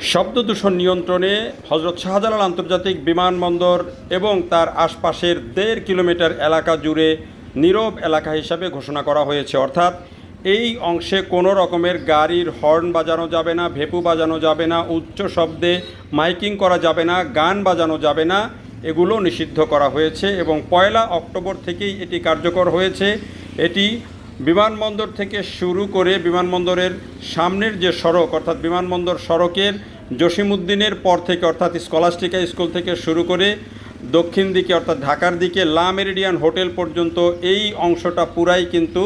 শব্দ দূষণ নিয়ন্ত্রণে হযরত শাহজালাল আন্তর্জাতিক বিমানবন্দর এবং তার আশপাশের 1.5 কিলোমিটার এলাকা জুড়ে নীরব এলাকা হিসাবে ঘোষণা করা হয়েছে। অর্থাৎ এই অংশে কোনো রকমের গাড়ির হর্ন বাজানো যাবে না, ভেপু বাজানো যাবে না, উচ্চ শব্দে মাইকিং করা যাবে না, গান বাজানো যাবে না, এগুলো নিষিদ্ধ করা হয়েছে এবং 1 অক্টোবর থেকেই এটি কার্যকর হয়েছে। এটি বিমানবন্দর থেকে শুরু করে বিমানবন্দরের সামনের যে সড়ক অর্থাৎ বিমানবন্দর সড়কের জসিমউদ্দিনের পর থেকে অর্থাৎ স্কলাস্টিকা স্কুল থেকে শুরু করে দক্ষিণ দিকে অর্থাৎ ঢাকার দিকে লা মেরিডিয়ান হোটেল পর্যন্ত এই অংশটা পুরাই কিন্তু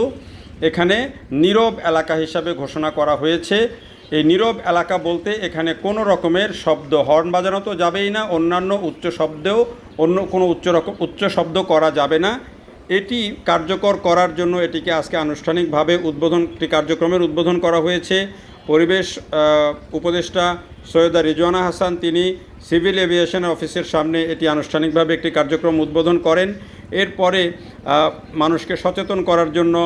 এখানে নীরব এলাকা হিসাবে ঘোষণা করা হয়েছে। এই নীরব এলাকা বলতে এখানে কোনো রকমের শব্দ হর্ন বাজানো তো যাবেই না, অন্যান্য উচ্চ শব্দেও অন্য কোনো উচ্চ শব্দ করা যাবে না। এটি কার্যকর করার জন্য এটিকে আজকে আনুষ্ঠানিকভাবে একটি কার্যক্রমের উদ্বোধন করা হয়েছে। পরিবেশ উপদেষ্টা সৈয়দা রিজওয়ানা হাসান তিনি সিভিল এভিয়েশন অফিসের সামনে এটি আনুষ্ঠানিকভাবে একটি কার্যক্রম উদ্বোধন করেন। এরপরে মানুষকে সচেতন করার জন্য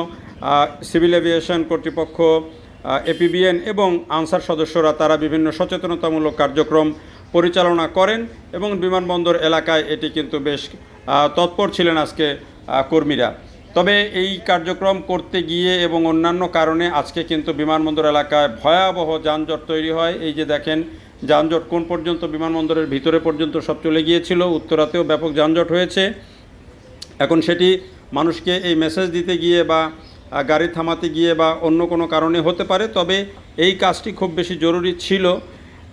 সিভিল এভিয়েশন কর্তৃপক্ষ, এপিবিএন এবং আনসার সদস্যরা তারা বিভিন্ন সচেতনতামূলক কার্যক্রম পরিচালনা করেন এবং বিমানবন্দর এলাকায় এটি কিন্তু বেশ তৎপর ছিলেন আজকে কর্মীরা। তবে এই কার্যক্রম করতে গিয়ে এবং অন্যান্য কারণে আজকে কিন্তু বিমানবন্দর এলাকায় ভয়াবহ যানজট তৈরি হয়। এই যে দেখেন যানজট কোন পর্যন্ত, বিমানবন্দরের ভিতরে পর্যন্ত সব চলে গিয়েছিল, উত্তরাতেও ব্যাপক যানজট হয়েছে। এখন সেটি মানুষকে এই মেসেজ দিতে গিয়ে বা গাড়ি থামাতে গিয়ে বা অন্য কোনো কারণে হতে পারে, তবে এই কাজটি খুব বেশি জরুরি ছিল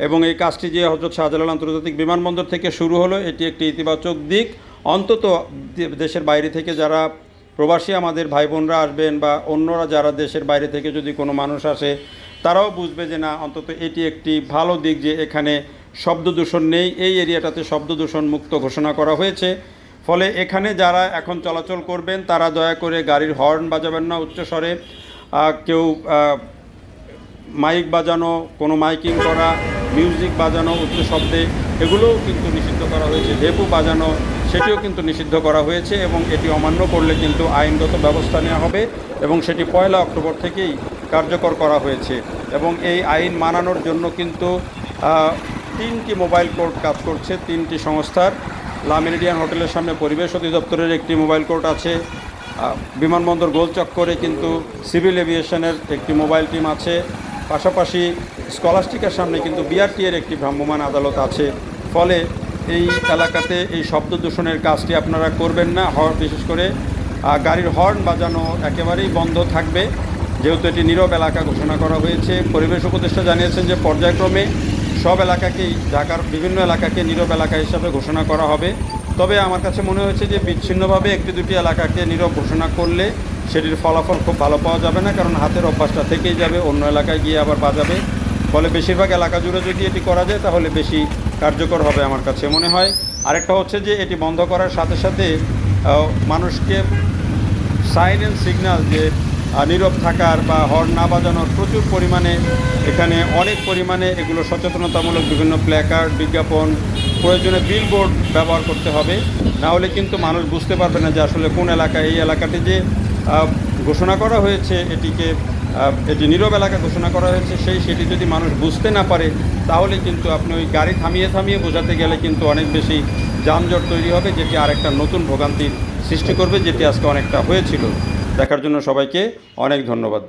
এবং এই কাজটি যে হযরত শাহজালাল আন্তর্জাতিক বিমানবন্দর থেকে শুরু হলো এটি একটি ইতিবাচক দিক। অন্তত দেশের বাইরে থেকে যারা প্রবাসী আমাদের ভাই বোনরা আসবেন বা অন্যরা যারা দেশের বাইরে থেকে যদি কোনো মানুষ আসে তারাও বুঝবে যে না, অন্তত এটি একটি ভালো দিক যে এখানে শব্দ দূষণ নেই, এই এরিয়াটাতে শব্দ দূষণ মুক্ত ঘোষণা করা হয়েছে। ফলে এখানে যারা এখন চলাচল করবেন তারা দয়া করে গাড়ির হর্ন বাজাবেন না উচ্চস্বরে, কেউ মাইক বাজানো, কোনো মাইকিং করা, মিউজিক বাজানো উচ্চ শব্দে এগুলোও কিন্তু নিষিদ্ধ করা হয়েছে। ভেপু বাজানো সেটিও কিন্তু নিষিদ্ধ করা হয়েছে এবং এটি অমান্য করলে কিন্তু আইনগত ব্যবস্থা নেওয়া হবে এবং সেটি 1 অক্টোবর থেকেই কার্যকর করা হয়েছে। এবং এই আইন মানানোর জন্য কিন্তু 3টি মোবাইল কোর্ট কাজ করছে, 3টি সংস্থার। লা মেরিডিয়ান হোটেলের সামনে পরিবেশ অধিদপ্তরের একটি মোবাইল কোর্ট আছে, বিমানবন্দর গোলচক্করে কিন্তু সিভিল এভিয়েশনের একটি মোবাইল টিম আছে, পাশাপাশি স্কলাস্টিকার সামনে কিন্তু বিআরটি-এর একটি ভ্রাম্যমাণ আদালত আছে। ফলে এই এলাকাতে এই শব্দ দূষণের কাজটি আপনারা করবেন না। বিশেষ করে গাড়ির হর্ন বাজানো একেবারেই বন্ধ থাকবে, যেহেতু এটি নীরব এলাকা ঘোষণা করা হয়েছে। পরিবেশ উপদেষ্টা জানিয়েছেন যে পর্যায়ক্রমে সব এলাকাকেই, ঢাকার বিভিন্ন এলাকাকে নীরব এলাকা হিসাবে ঘোষণা করা হবে। তবে আমার কাছে মনে হয়েছে যে বিচ্ছিন্নভাবে 1-2টি এলাকাকে নীরব ঘোষণা করলে সেটির ফলাফল খুব ভালো পাওয়া যাবে না, কারণ হাতের অভ্যাসটা থেকেই যাবে, অন্য এলাকায় গিয়ে আবার বাজাবে। ফলে বেশিরভাগ এলাকা জুড়ে যদি এটি করা যায় তাহলে বেশি কার্যকর হবে আমার কাছে মনে হয়। আরেকটা হচ্ছে যে এটি বন্ধ করার সাথে সাথে মানুষকে সাইন অ্যান্ড সিগন্যাল যে নীরব থাকার বা হর্ন না বাজানোর প্রচুর পরিমাণে এখানে অনেক পরিমাণে এগুলো সচেতনতামূলক বিভিন্ন প্ল্যাকার্ড, বিজ্ঞাপন, প্রয়োজনে বিলবোর্ড ব্যবহার করতে হবে। না হলে কিন্তু মানুষ বুঝতে পারবে না যে আসলে কোন এলাকায়, এই এলাকাটি যে ঘোষণা করা হয়েছে এটি নীরব এলাকা ঘোষণা করা হয়েছে সেটি যদি মানুষ বুঝতে না পারে তাহলে কিন্তু আপনি ওই গাড়ি থামিয়ে থামিয়ে বোঝাতে গেলে কিন্তু অনেক বেশি যানজট তৈরি হবে, যেটি আরেকটা নতুন ভোগান্তির সৃষ্টি করবে, যেটি আজকে অনেকটা হয়েছিল। দেখার জন্য সবাইকে অনেক ধন্যবাদ।